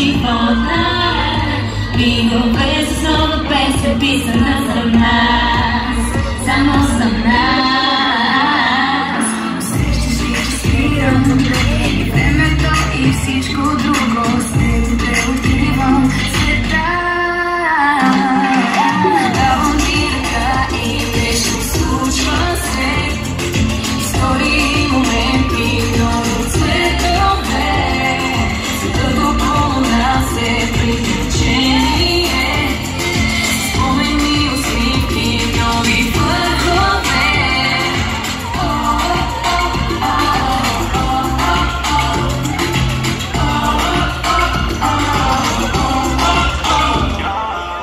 живота и добре с нова песен писана за нас, само за нас. Усещаш ли, че спирам добре и времето и всичко друго с теб те отивам света. Давам ти ръка и нещо случва се. Истории, моменти, много цветове. Светът около нас е приключение. Спомени, усмивки, нови върхове.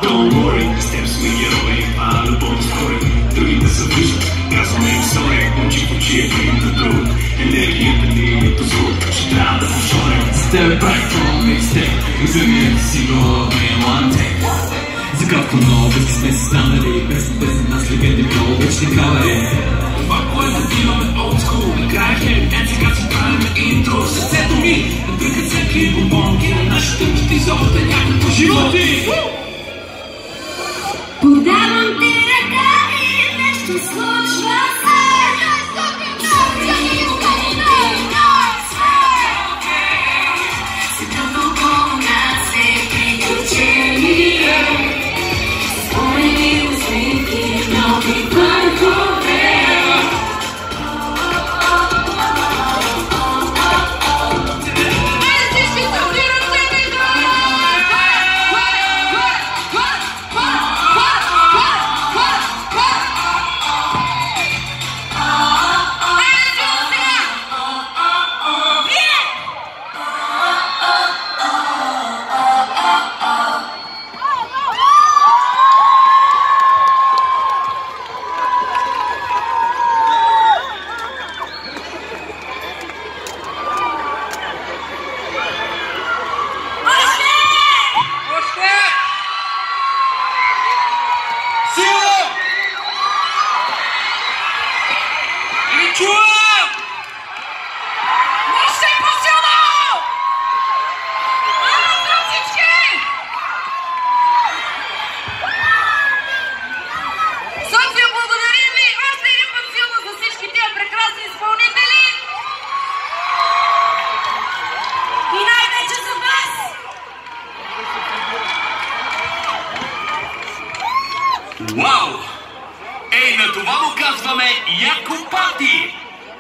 Don't worry, с теб сме герои, а любов стори. Другите са виждат, казваме история, очи в очи е един на друг. Енергията ни е по звук, ще трябва да повторим. С теб правих това микстейп, вземете си го, не one take. За кратко много пъти сме се станали, песните за нас легенди, много вечни кавари. Това, което имаме old school, накрая хем, сега си правиме интро. Сърцето ми, да дръкат всеки бомбонки на нашите мечти за още няколко животи. Подавам ти ръка и нещо случва се. Светът около нас е приключение. Спомени, усмивки, нови върхове. Вау! Ей, на това му казваме яко пати!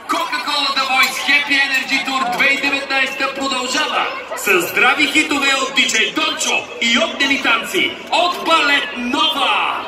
Coca-Cola The Voice Happy Energy Tour 2019 продължава с здрави хитове от диджей Дончо и огнени танци от Балет Нова!